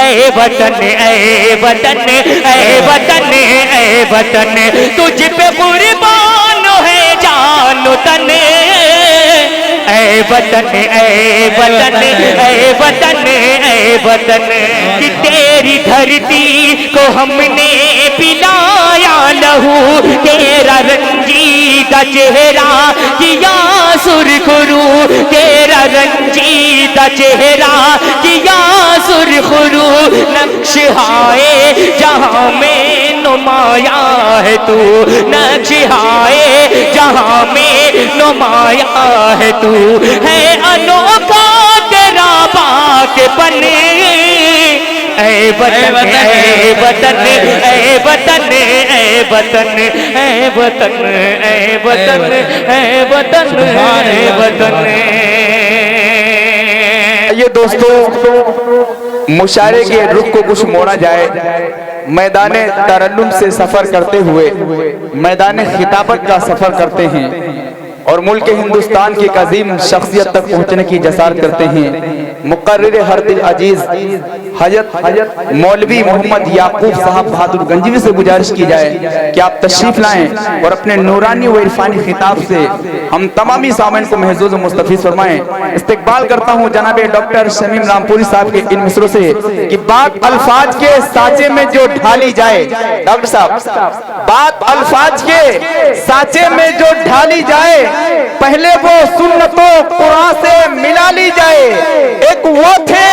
اے وطن اے وطن اے وطن اے وطن تجھ پہ قربان ہے جان و تن اے وطن اے وطن اے وطن اے وطن کہ تیری دھرتی کو ہم نے پلایا لہو تیرا رنجیدہ چہرہ کیا سرخ رو تیرا رنجیدہ چہرہ کیا سرخ رو نقش ہائے جہاں میں نمایاں ہے تو نقش ہائے جہاں میں نمایاں ہے تو ہے انوکھا تیرا پاک پن اے وطن اے وطن اے وطن اے وطن اے وطن اے وطن اے وطن اے وطن یہ دوستو مشاعرے کے رخ کو کچھ موڑا جائے میدان ترنم سے سفر کرتے ہوئے میدان خطابت کا سفر کرتے ہیں اور ملک ہندوستان کی ایک عظیم شخصیت تک پہنچنے کی جسارت کرتے ہیں مقرر ہر دل عزیز حضرت مولوی محمد یعقوب صاحب بہادر گنجوی سے گزارش کی جائے کہ آپ تشریف لائیں اور اپنے نورانی و عرفانی خطاب سے ہم تمامی سامعین کو محظوظ و مستفیض فرمائیں. استقبال کرتا ہوں جناب ڈاکٹر شمیم رامپوری صاحب کے ان مصروں سے کہ بات الفاظ کے سانچے میں جو ڈھالی جائے. ڈاکٹر صاحب بات الفاظ کے سانچے میں جو ڈھالی جائے پہلے وہ سنت و قرآن سے ملا لی جائے. ایک وہ تھے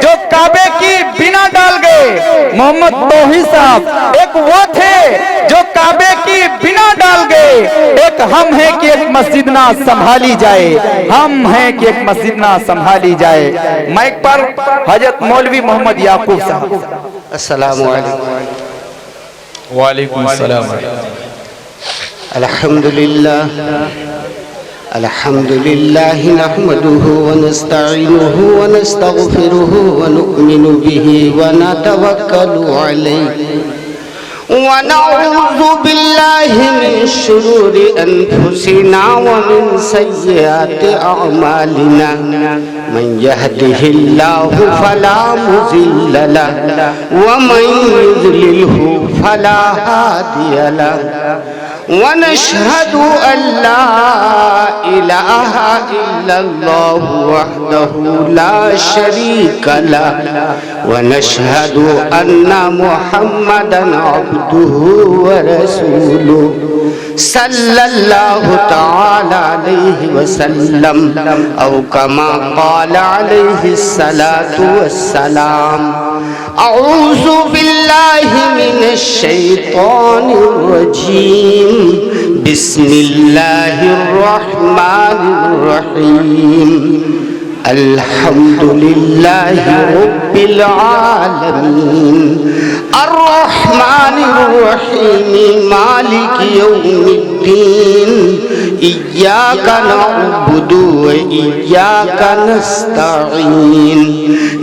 جو کعبے کی بنا ڈال گئے محمد توحید صاحب. ایک وہ تھے جو کعبے کی بنا ڈال گئے. ایک ہم ہیں کہ ایک مسجد نہ سنبھالی جائے. ہم ہیں کہ ایک مسجد نہ سنبھالی جائے. مائک پر حضرت مولوی محمد یعقوب صاحب. السلام علیکم. وعلیکم السلام. الحمد لله نحمده ونستعينه ونستغفره ونؤمن به ونتوكل عليه ونعوذ بالله من شرور أنفسنا ومن سيئات أعمالنا من يهده الله فلا مضل له ومن يضلله فلا هادي له ونشهد أن لا إله إلا الله وحده لا شريك له ونشهد أن محمدا عبده ورسوله صلى الله تعالى عليه وسلم أو كما قال عليه الصلاة والسلام. أعوذ بالله من الشيطان الرجيم. بسم الله الرحمن الرحيم. الحمد لله رب العالمين الرحمن الرحيم مالك يوم الدين. إياك نعبد وإياك نستعين.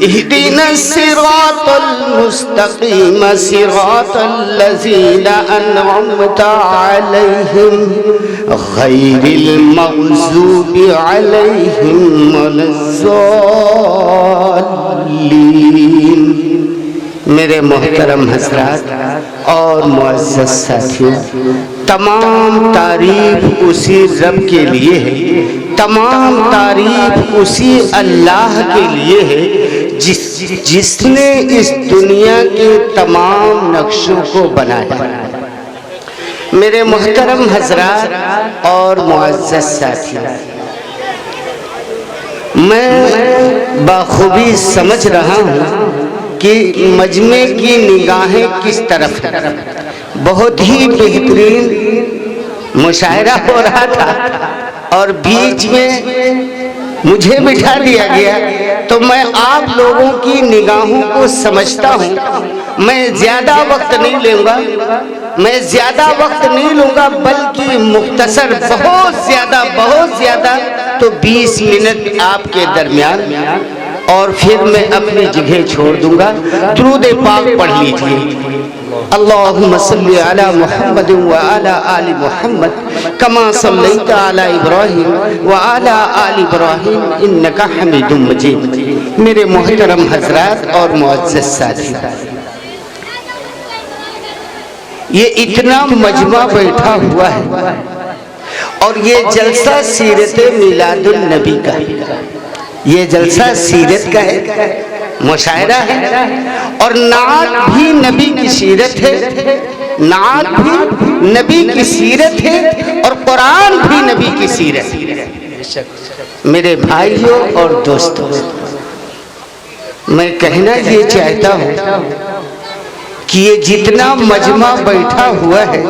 اهدنا الصراط المستقيم صراط الذين أنعمت عليهم غير المغضوب عليهم ولا الضالين. میرے محترم حضرات اور معزز ساتھیوں، تمام تعریف اسی رب کے لیے ہے. تمام تعریف اسی اللہ کے لیے ہے جس نے اس دنیا کے تمام نقشوں کو بنایا. میرے محترم حضرات اور معزز ساتھیوں، میں بخوبی سمجھ رہا ہوں کہ مجمع کی نگاہیں کس طرف ہیں. بہت ہی بہترین مشاعرہ ہو رہا تھا اور بیچ میں مجھے بٹھا دیا گیا تو میں آپ لوگوں کی نگاہوں کو سمجھتا ہوں. میں زیادہ وقت نہیں لوں گا بلکہ مختصر بہت زیادہ تو 20 منٹ آپ کے درمیان اور پھر میں اپنی جگہ چھوڑ دوں گا. درود پاک پڑھ لیجئے. اللہم صلی علی محمد وعلی آل محمد کما صلیت علی ابراہیم وعلی آل ابراہیم انکا حمید مجید. میرے محترم حضرات اور معزز ساتھی، یہ اتنا مجمع بیٹھا ہوا ہے اور یہ جلسہ سیرت میلاد النبی کا ہے. یہ جلسہ سیرت کا ہے، مشاعرہ ہے، اور نعت بھی نبی کی سیرت ہے. نعت بھی نبی کی سیرت ہے اور قرآن بھی نبی کی سیرت ہے. میرے بھائیوں اور دوستوں، میں کہنا یہ چاہتا ہوں کہ یہ جتنا مجمع بیٹھا ہوا ہے،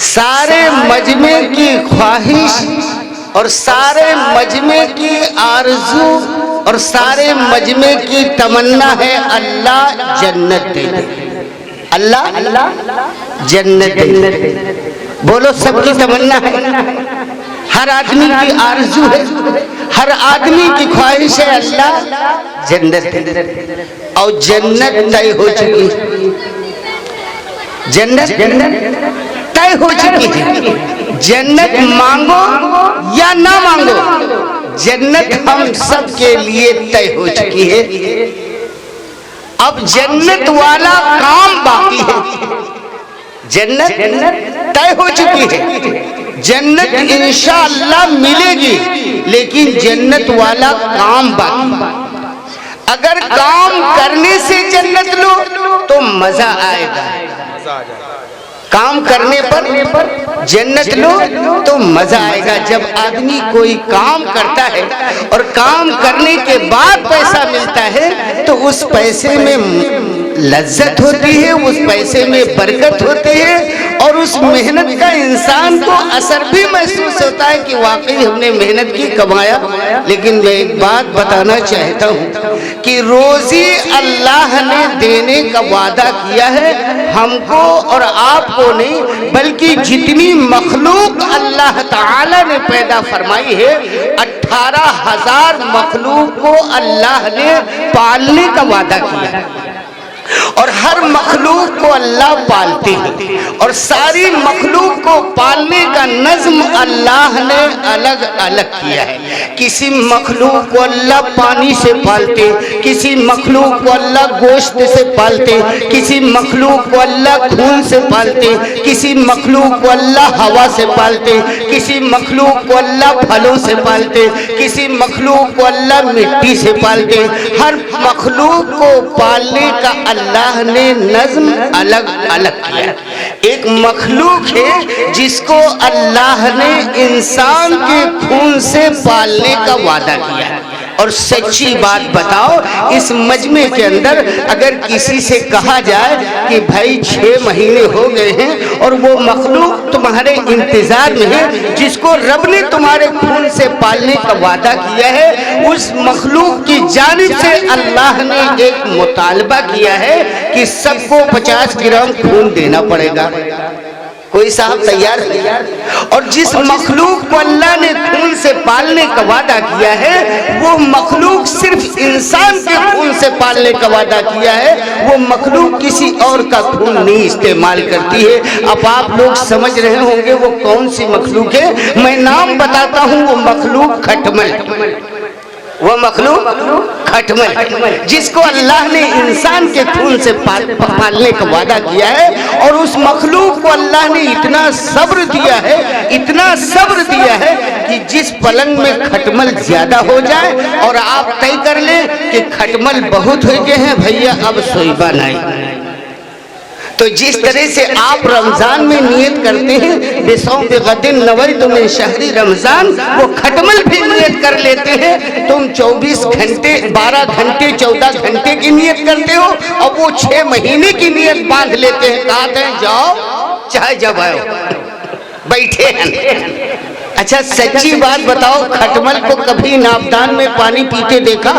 سارے مجمع کی خواہش اور سارے مجمع کی آرزو اور سارے مجمع کی تمنا ہے اللہ جنت دے دے. اللہ جنت دے دے. بولو، سب کی تمنا ہے، ہر آدمی کی آرزو ہے، ہر آدمی کی خواہش ہے اللہ جنت دے دے. اور جنت طے ہو چکی ہے. جنت طے ہو چکی ہے. جنت مانگو یا نہ مانگو، جنت ہم سب کے لیے طے ہو چکی ہے. اب جنت والا کام باقی ہے. جنت طے ہو چکی ہے. جنت انشاءاللہ ملے گی، لیکن جنت والا کام باقی. اگر کام کرنے سے جنت لو تو مزہ آئے گا. کام کرنے پر جنت لو تو مزہ آئے گا. جب آدمی کوئی کام کرتا ہے اور کام کرنے کے بعد پیسہ ملتا ہے تو اس پیسے میں لذت ہوتی ہے، اس پیسے میں برکت ہوتی ہے، اور اس محنت کا انسان کو اثر بھی محسوس ہوتا ہے کہ واقعی ہم نے محنت کی، کمایا. لیکن میں ایک بات بتانا چاہتا ہوں کہ روزی اللہ نے دینے کا وعدہ کیا ہے، ہم کو اور آپ کو نہیں، بلکہ جتنی مخلوق اللہ تعالی نے پیدا فرمائی ہے، 18,000 مخلوق کو اللہ نے پالنے کا وعدہ کیا ہے. اور ہر مخلوق کو اللہ پالتے ہیں، اور ساری مخلوق کو پالنے کا نظم اللہ نے الگ الگ کیا ہے. کسی مخلوق کو اللہ پانی سے پالتے، کسی مخلوق کو اللہ گوشت سے پالتے، کسی مخلوق کو اللہ خون سے پالتے، کسی مخلوق کو اللہ ہوا سے پالتے، کسی مخلوق کو اللہ پھلوں سے پالتے، کسی مخلوق کو اللہ مٹی سے پالتے. ہر مخلوق کو پالنے کا اللہ نے نظم الگ الگ کیا. ایک مخلوق ہے جس کو اللہ نے انسان کے خون سے پالنے کا وعدہ کیا ہے. اور سچی بات بتاؤ، اس مجمع کے اندر اگر کسی سے کہا جائے کہ بھائی 6 مہینے ہو گئے ہیں اور وہ مخلوق تمہارے انتظار میں ہے جس کو رب نے تمہارے خون سے پالنے کا وعدہ کیا ہے، اس مخلوق کی جانب سے اللہ نے ایک مطالبہ کیا ہے کہ سب کو 50 گرام خون دینا پڑے گا. کوئی صاحب تیار ہے؟ اور جس مخلوق کو اللہ نے خون سے پالنے کا وعدہ کیا ہے، وہ مخلوق صرف انسان کے خون سے پالنے کا وعدہ کیا ہے، وہ مخلوق کسی اور کا خون نہیں استعمال کرتی ہے. اب آپ لوگ سمجھ رہے ہوں گے وہ کون سی مخلوق ہے. میں نام بتاتا ہوں، وہ مخلوق کھٹمل. وہ مخلوق کھٹمل جس کو اللہ نے انسان کے خون سے پالنے کا وعدہ کیا ہے. اور اس مخلوق کو اللہ نے اتنا صبر دیا ہے، اتنا صبر دیا ہے کہ جس پلنگ میں کھٹمل زیادہ ہو جائے اور آپ طے کر لیں کہ کھٹمل بہت ہو گئے ہیں بھیا اب سوئبہ نہیں، تو جس طرح سے آپ رمضان میں نیت کرتے ہیں بِصَوْمِ غَدٍ نَوَيْتُ مِنْ شَهْرِ رمضان، وہ کھٹمل بھی نیت کر لیتے ہیں. تم 24 گھنٹے 12 گھنٹے 14 گھنٹے کی نیت کرتے ہو، اور وہ 6 مہینے کی نیت باندھ لیتے ہیں. کہتے ہیں جاؤ چاہے جب آئے بیٹھے ہیں. اچھا سچی بات بتاؤ، کھٹمل کو کبھی ناپدان میں پانی پیتے دیکھا؟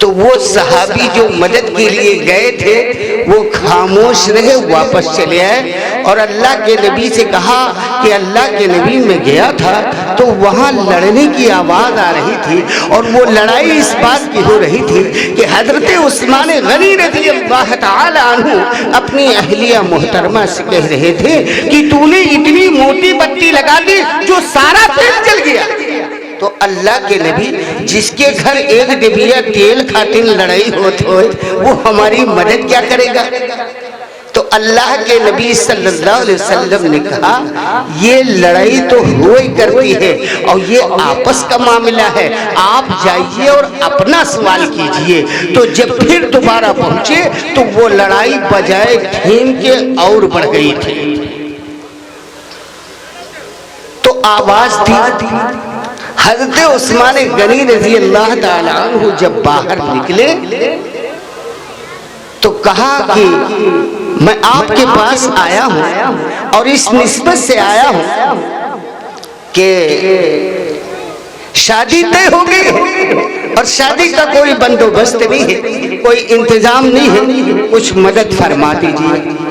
تو وہ صحابی جو مدد کے لیے گئے تھے وہ خاموش رہے، واپس چلے آئے اور اللہ کے نبی سے کہا کہ اللہ کے نبی میں گیا تھا تو وہاں لڑنے کی آواز آ رہی تھی، اور وہ لڑائی اس بات کی ہو رہی تھی کہ حضرت عثمان غنی رضی اللہ تعالی عنہ اپنی اہلیہ محترمہ سے کہہ رہے تھے کہ تو نے اتنی موٹی بتی لگا دی جو سارا تیل جل گیا۔ تو اللہ کے نبی جس کے گھر ایک ڈبیا تیل خاطر لڑائی ہوتی ہو وہ ہماری مدد کیا کرے گا؟ تو اللہ کے نبی صلی اللہ علیہ وسلم نے کہا یہ لڑائی تو ہوئی کرتی ہے اور یہ آپس کا معاملہ ہے، آپ جائیے اور اپنا سوال کیجئے۔ تو جب پھر دوبارہ پہنچے تو وہ لڑائی بجائے تھیم کے اور بڑھ گئی تھی۔ تو آواز تھی، حضرت عثمان غنی رضی اللہ تعالیٰ عنہ جب باہر نکلے تو کہا کہ میں آپ کے پاس آیا ہوں اور اس نسبت سے آیا ہوں کہ شادی طے ہو گئی اور شادی کا کوئی بندوبست نہیں ہے، کوئی انتظام نہیں ہے، کچھ مدد فرما دیجیے۔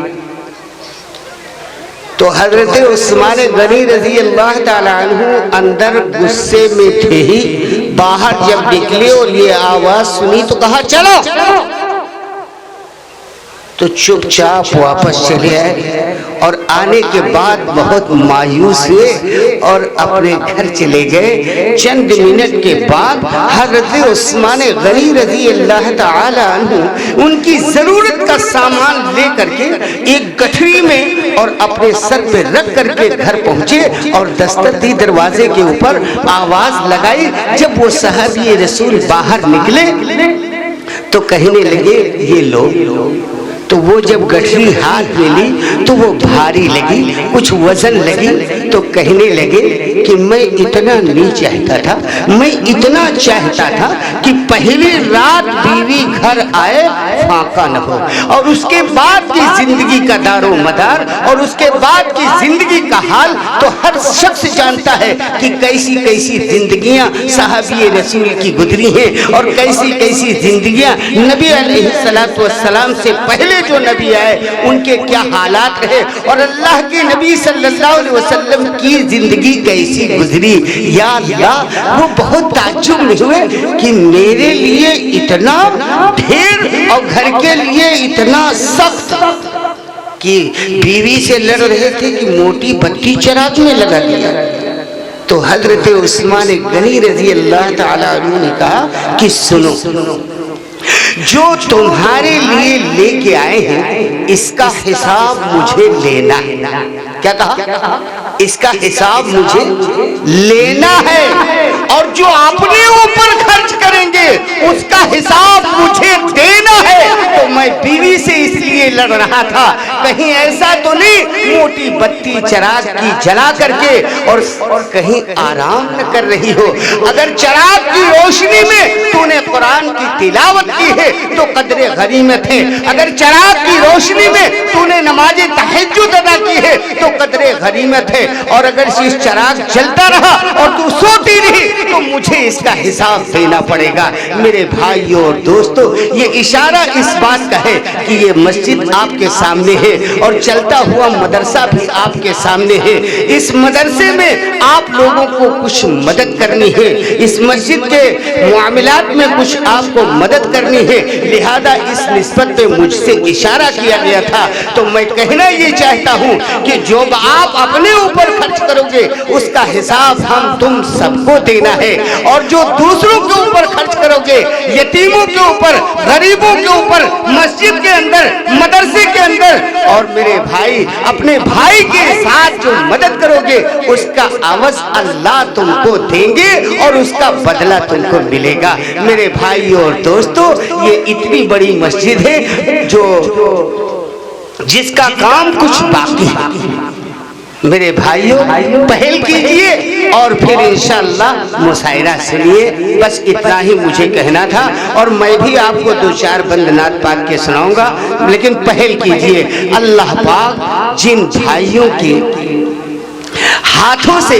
تو حضرت عثمان غنی رضی اللہ تعالیٰ عنہ اندر غصے میں تھے ہی، باہر جب نکلے اور یہ آواز سنی تو کہا چلو، تو چپ چاپ واپس چلے آئے اور آنے کے بعد بہت مایوس ہوئے اور اپنے گھر چلے گئے۔ چند منٹ کے بعد حضرت عثمان غنی رضی اللہ تعالی عنہ ان کی ضرورت کا سامان لے کر کے ایک گٹھری میں اور اپنے سر پہ رکھ کر کے گھر پہنچے اور دستک دی دروازے کے اوپر، آواز لگائی۔ جب وہ صحابی رسول باہر نکلے تو کہنے لگے یہ لوگ، تو وہ جب گٹھری ہاتھ میں لی تو وہ بھاری لگی، کچھ وزن لگی، تو کہنے لگے کہ میں اتنا نہیں چاہتا تھا، میں اتنا چاہتا تھا کہ پہلی رات بیوی گھر آئے فاقہ نہ ہو، اور اس کے بعد کی زندگی کا دار و مدار اور اس کے بعد کی زندگی کا حال تو ہر شخص جانتا ہے کہ کیسی کیسی زندگیاں صحابی رسول کی گزری ہیں اور کیسی کیسی زندگیاں نبی علیہ السلام سے پہلے جو نبی آئے ان کے کیا حالات رہے اور اللہ کے نبی صلی اللہ علیہ وسلم کی زندگی کیسی گزری۔ یا اللہ، وہ بہت تعجب میں ہوئے کہ میرے لیے اتنا ڈھیر اور گھر کے لیے اتنا سخت، کہ بیوی سے لڑ رہے تھے کہ موٹی بتی چراغ میں لگا دیا۔ تو حضرت عثمان غنی رضی اللہ تعالیٰ عنہ نے کہا کہ سنو، جو تمہارے لیے لے کے آئے ہیں اس کا حساب مجھے لینا ہے۔ کیا کہا؟ اس کا حساب مجھے لینا ہے، اور جو اپنے اوپر خرچ کریں گے اس کا حساب مجھے دینا ہے۔ تو میں بیوی سے اس لیے لڑ رہا تھا، کہیں ایسا تو نہیں موٹی بتی چراغ کی جلا کر کے اور کہیں آرام نہ کر رہی ہو۔ اگر چراغ کی روشنی میں تو نے قرآن کی تلاوت کی ہے تو قدر غنیمت ہے، اگر چراغ کی روشنی میں تو نے نماز تہجد ادا کی ہے تو قدر غنیمت ہے، اور اگر اس چراغ جلتا رہا اور تو سوتی رہی تو مجھے اس کا حساب دینا پڑے گا۔ میرے بھائیوں اور دوستو، یہ اشارہ اس بات کا ہے کہ یہ مسجد آپ کے سامنے ہے اور چلتا ہوا مدرسہ بھی آپ کے سامنے ہے۔ اس مدرسے میں آپ لوگوں کو کچھ مدد کرنی ہے، اس مسجد کے معاملات میں کچھ آپ کو مدد کرنی ہے، لہذا اس نسبت پہ مجھ سے اشارہ کیا گیا تھا۔ تو میں کہنا یہ چاہتا ہوں کہ جو آپ اپنے اوپر خرچ کرو گے اس کا حساب ہم تم سب کو دینا ہے، اور جو دوسروں کے اوپر خرچ کرو گے، یتیموں کے اوپر، غریبوں کے اوپر، مسجد کے اندر، مدرسے کے اندر، اور میرے بھائی اپنے بھائی کے ساتھ جو مدد کرو گے اس کا عوض اللہ تم کو دیں گے اور اس کا بدلہ تم کو ملے گا۔ میرے بھائیوں اور دوستو، یہ اتنی بڑی مسجد ہے جس کا کام کچھ باقی ہے۔ میرے بھائیوں، پہل کیجئے اور پھر انشاءاللہ مشاعرہ سنیے۔ بس اتنا ہی مجھے کہنا تھا، اور میں بھی آپ کو دو چار بند نعت پاک کے سناؤں گا، لیکن پہل کیجئے۔ اللہ پاک جن بھائیوں کے ہاتھوں سے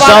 100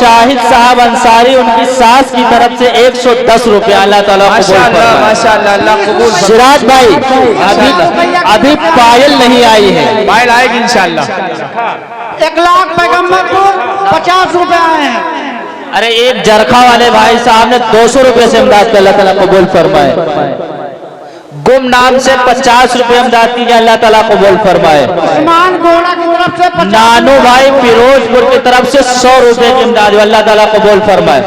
شاہد صاحب انصاری ان کی ساس کی طرف سے 110 روپے اللہ تعالیٰ قبول فرمائے۔ ماشاءاللہ اللہ قبول فرمائے۔ سراج بھائی ابھی پائل نہیں آئی ہے، پائل آئے گی انشاءاللہ۔ 1 لاکھ پیغمبر کو 50 روپے آئے ہیں۔ ارے ایک جرخا والے بھائی صاحب نے 200 روپے سے امداد کر اللہ تعالیٰ قبول فرمائے۔ گم نام سے 50 روپے امداد کی جائے اللہ تعالیٰ قبول فرمائے۔ عثمان گوڑا کی طرف سے 50 نانو بھائی فیروز پور کی طرف سے 100 روپے کی امداد اللہ تعالیٰ قبول فرمائے۔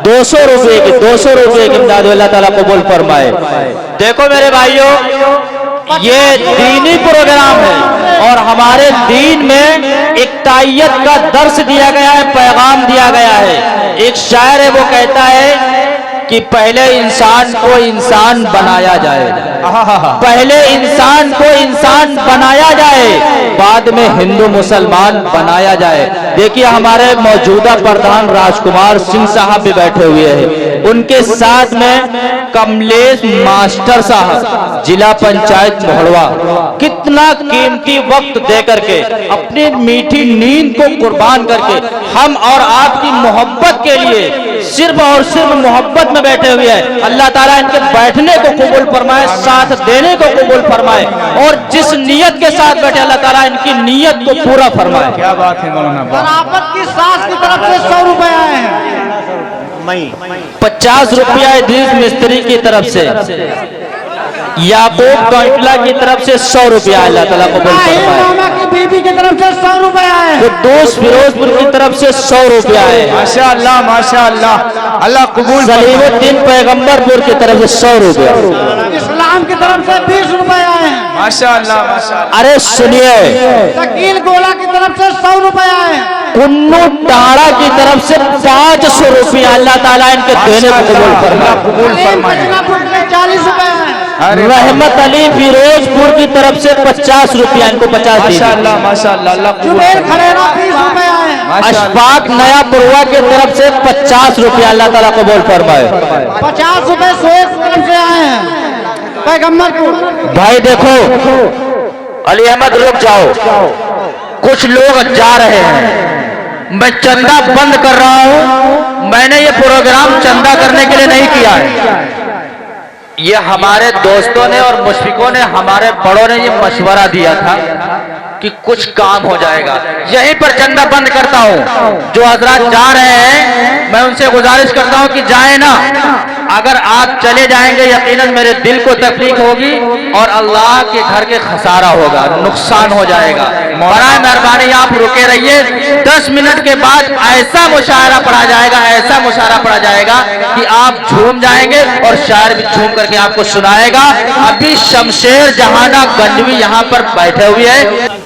200 روپے کی امداد اللہ تعالیٰ قبول فرمائے۔ دیکھو میرے بھائیوں، یہ دینی پروگرام ہے اور ہمارے دین میں اکتائیت کا درس دیا گیا ہے، پیغام دیا گیا ہے۔ ایک شاعر ہے وہ کہتا ہے کہ پہلے انسان کو انسان بنایا جائے، پہلے انسان کو انسان بنایا جائے، بعد میں ہندو مسلمان بنایا جائے۔ دیکھیے ہمارے موجودہ پردھان راج کمار سنگھ صاحب بھی بیٹھے ہوئے ہیں، ان کے ساتھ میں کملیش ماسٹر صاحب ضلع پنچایت مہڑوا، کتنا قیمتی وقت دے کر کے اپنی میٹھی نیند کو قربان کر کے ہم اور آپ کی محبت کے لیے صرف اور صرف محبت میں بیٹھے ہوئے ہیں۔ اللہ تعالیٰ ان کے بیٹھنے کو قبول فرمائے، ساتھ دینے کو قبول فرمائے، اور جس نیت کے ساتھ بیٹھے اللہ تعالیٰ ان کی نیت کو پورا فرمائے۔ کیا بات ہے مولانا، برابر کی ساس کی طرف سے 100 روپے آئے ہیں۔ 50 روپیہ ادریس مستری کی طرف سے، یعقوب کانٹلا کی طرف سے 100 روپیہ اللہ تعالیٰ قبول فرمائے۔ ماما کی بیوی کی طرف سے 100 روپے آئے ہیں۔ قدوس فیروز پور کی طرف سے 100 روپیہ ہے۔ ماشاءاللہ ماشاءاللہ اللہ قبول سلیم الدین پیغمبر پور کی طرف سے 100 روپیہ۔ اسلام کی طرف سے 20 روپے آئے ہیں۔ ماشاءاللہ ماشاءاللہ۔ ارے سنیے، شکیل گولا کی طرف سے 100 روپے آئے ہیں۔ کنو ٹاڑا کی طرف سے 500 روپیہ اللہ تعالیٰ ان کے دینے کو قبول فرمائے۔ قبول فرمائے۔ بجنا پور کے 40 روپے آئے ہیں۔ رحمت علی فیروز پور کی طرف سے 50 روپیہ، ان کو 50 دیجیے۔ ماشاءاللہ ماشاءاللہ اللہ قبول جبیر فرمائے۔ کھریرا 20 روپے آئے ہیں۔ اشفاق نیا پروا کی طرف سے 50 روپیہ اللہ تعالیٰ قبول فرمائے۔ 50 روپے سویس کی طرف سے آئے ہیں پیغمبر کو۔ بھائی دیکھو، علی احمد رک جاؤ، کچھ لوگ جا رہے ہیں، میں چندہ بند کر رہا ہوں۔ میں نے یہ پروگرام چندہ کرنے کے لیے نہیں کیا ہے، یہ ہمارے دوستوں نے اور مشفقوں نے، ہمارے بڑوں نے یہ مشورہ دیا تھا کہ کچھ کام ہو جائے گا، یہیں پر چندہ بند کرتا ہوں۔ جو حضرات جا رہے ہیں میں ان سے گزارش کرتا ہوں کہ جائیں نا، اگر آپ چلے جائیں گے یقیناً میرے دل کو تکلیف ہوگی اور اللہ کے گھر کے خسارہ ہوگا، نقصان ہو جائے گا۔ برائے مہربانی آپ رکے رہیے، 10 منٹ کے بعد ایسا مشاعرہ پڑھا جائے گا، ایسا مشاعرہ پڑھا جائے گا کہ آپ جھوم جائیں گے اور شاعر بھی جھوم کر کے آپ کو سنائے گا۔ ابھی شمشیر جہانہ گنجوی یہاں پر بیٹھے ہوئے ہیں۔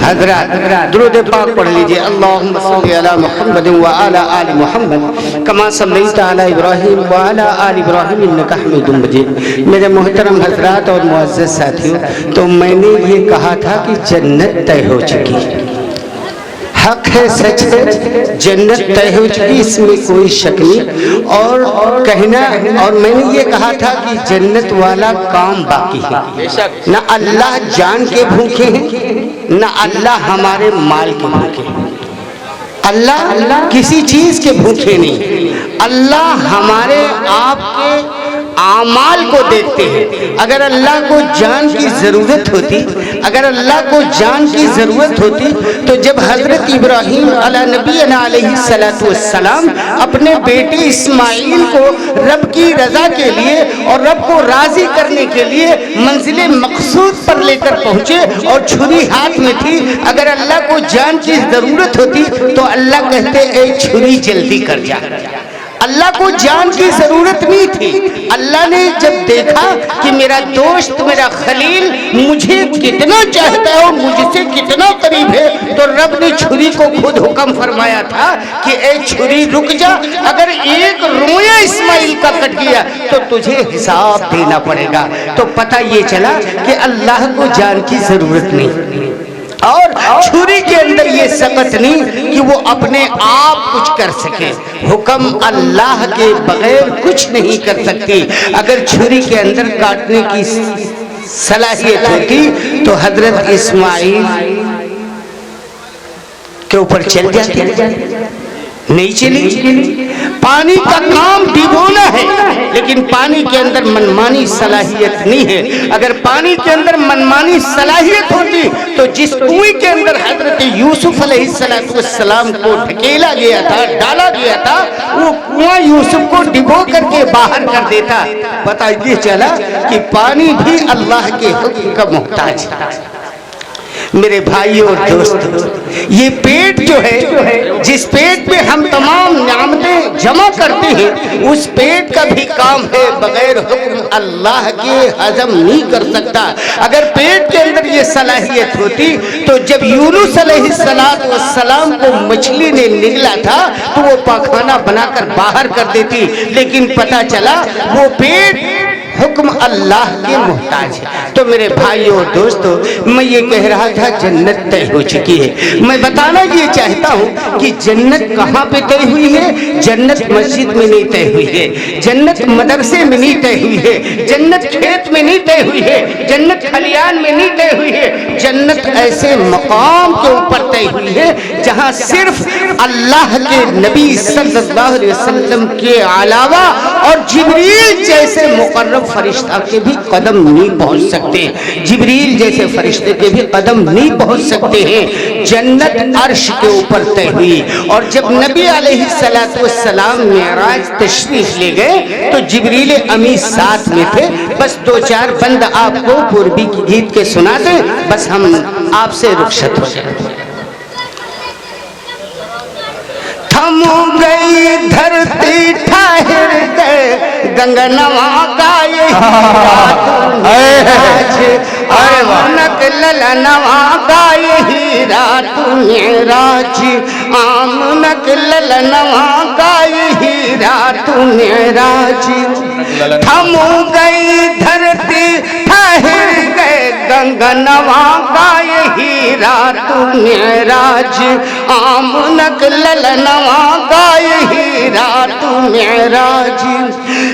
حضرات درود پاک پڑھ لیجئے۔ اللہم صلی علی محمد وعلی آل محمد کما صلیت علی ابراہیم وعلی آل ابراہیم انکا حمید مجید۔ میرے محترم حضرات اور معزز ساتھیوں، تو میں نے یہ کہا تھا کہ جنت طے ہو چکی، حق ہے، سچ ہے، جنت طے ہو چکی، اس میں کوئی شک نہیں۔ اور کہنا، اور میں نے یہ کہا تھا کہ جنت والا کام باقی ہے، نہ اللہ جان کے بھوکے ہیں، نہ اللہ ہمارے مال کے بھوکے ہیں۔ اللہ کسی چیز کے بھوکے نہیں، اللہ ہمارے آپ کے اعمال کو دیکھتے ہیں۔ اگر اللہ کو جان کی ضرورت ہوتی، اگر اللہ کو جان کی ضرورت ہوتی تو جب حضرت ابراہیم علیہ نبینا علیہ السلام اپنے بیٹے اسماعیل کو رب کی رضا کے لیے اور رب کو راضی کرنے کے لیے منزل مقصود پر لے کر پہنچے اور چھری ہاتھ میں تھی، اگر اللہ کو جان کی ضرورت ہوتی تو اللہ کہتے اے چھری جلدی کر جا، اللہ کو جان کی ضرورت نہیں تھی. اللہ نے جب دیکھا کہ میرا دوست میرا خلیل مجھے کتنا چاہتا ہے اور مجھ سے کتنا قریب ہے, تو رب نے چھری کو خود حکم فرمایا تھا کہ اے چھری رک جا, اگر ایک رویا اسماعیل کا کٹ گیا تو تجھے حساب دینا پڑے گا. تو پتہ یہ چلا کہ اللہ کو جان کی ضرورت نہیں, اور چھری کے اندر یہ سکت نہیں کہ وہ اپنے آپ کچھ کر سکے. حکم اللہ کے بغیر کچھ نہیں کر سکتی. اگر چھری کے اندر کاٹنے کی صلاحیت ہوتی تو حضرت اسماعیل کے اوپر چل جاتی, نہیں چلی. پانی کا کام ڈبونا ہے, لیکن پانی کے اندر منمانی صلاحیت نہیں ہے. اگر پانی کے اندر منمانی صلاحیت ہوتی تو جس کنویں کے اندر حضرت یوسف علیہ السلام کو ڈھکیلا گیا تھا, ڈالا گیا تھا, وہ کنواں یوسف کو ڈبو کر کے باہر کر دیتا. پتہ یہ چلا کہ پانی بھی اللہ کے حکم کا محتاج ہے. میرے بھائیوں اور دوستوں, یہ پیٹ جو ہے, جس پیٹ میں ہم تمام نعمتیں جمع کرتے ہیں, اس پیٹ کا بھی کام ہے, بغیر حکم اللہ کے ہضم نہیں کر سکتا. اگر پیٹ کے اندر یہ صلاحیت ہوتی تو جب یونس علیہ السلام کو مچھلی نے نگلا تھا تو وہ پاخانہ بنا کر باہر کر دیتی, لیکن پتہ چلا وہ پیٹ حکم اللہ کے محتاج ہے. تو میرے بھائیوں اور دوستوں, میں یہ کہہ رہا تھا جنت طے ہو چکی ہے. میں بتانا یہ چاہتا ہوں کہ جنت کہاں پہ طے ہوئی ہے. جنت مسجد میں نہیں طے ہوئی ہے, جنت مدرسے میں نہیں طے ہوئی ہے, جنت کھیت میں نہیں طے ہوئی ہے, جنت کھلیان میں نہیں طے ہوئی ہے. جنت ایسے مقام کے اوپر طے ہوئی ہے جہاں صرف اللہ کے نبی صلی اللہ علیہ وسلم کے علاوہ اور جبریل جیسے مقرب فرشتہ کے بھی قدم نہیں پہنچ سکتے. جبریل جیسے فرشتے کے بھی قدم نہیں پہنچ سکتے ہیں. جنت عرش کے اوپر طے ہوئی, اور جب نبی علیہ السلام معراج تشریف لے گئے تو جبریل امی ساتھ میں تھے. بس دو چار بند آپ کو پوربی کی گیت کے سنا دیں, بس ہم آپ سے رخصت ہو جائیں. تھم گئی دھرتی ٹھہر گئے گنگنوا کا آمنک للنوا کا یہی رات معراج, آمنک للنوا کا یہی رات معراج. تھم گئی دھرتی ٹھہر گئے گنگنوا کا یہی رات معراج, آمنک للنوا کا یہی رات معراج.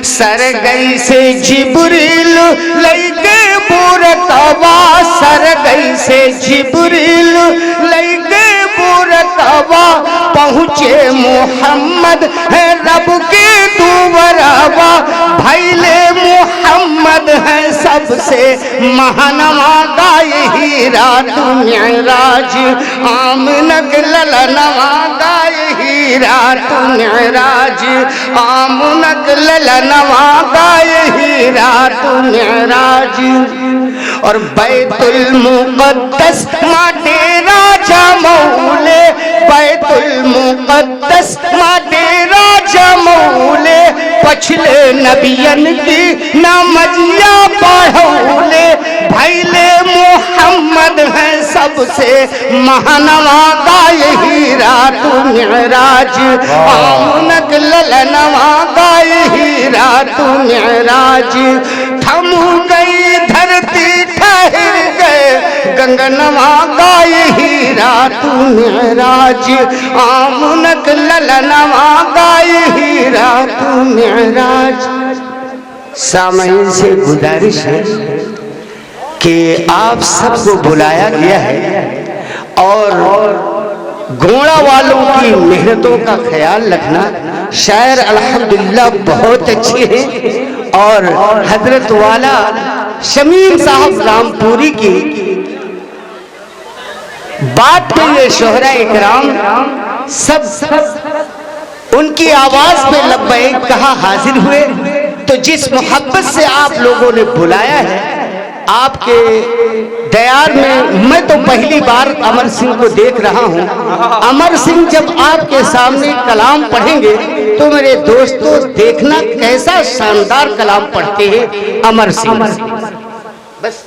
سرگئی سے جبریل لئی گے بورتوا, سرگئی سے جبریل لئی گے بورتوا, پہنچے محمد ہے رب کے دووروا, بھائلے محمد ہے سب سے مہنوا کا یہی رات معراج, آمنک للنوا کا یہی رات معراج, آمنک للنوا کا یہی رات معراج. اور بیت المقدس ماں ڈیرا جمولے, بیت المقدس ماں ڈیرا جمولے, پچھلے نبیان کی نامجیا پڑھولے, بھائلے محمد ہیں سب سے مہنوا کا یہی رات معراج, آمنک للنوا کا یہی رات معراج. تھم گئی دھرتی ٹھہر گئے گنگنوا کا یہی رات معراج, آمنک للنوا کا یہی رات معراج. سامعین سے گزارش ہے کہ آپ سب کو بلایا گیا ہے اور گوڑا والوں کی محنتوں کا خیال رکھنا. شاعر الحمدللہ بہت اچھے ہیں, اور حضرت والا شمیم صاحب رامپوری کی بات پہ یہ شہرہ اکرام سب ان کی آواز پہ لبیک کہا حاضر ہوئے. تو جس محبت سے آپ لوگوں نے بلایا ہے, آپ کے دیار میں تو پہلی بار امر سنگھ کو دیکھ رہا ہوں. امر سنگھ جب آپ کے سامنے کلام پڑھیں گے تو میرے دوستوں دیکھنا کیسا شاندار کلام پڑھتے ہیں امر سنگھ. بس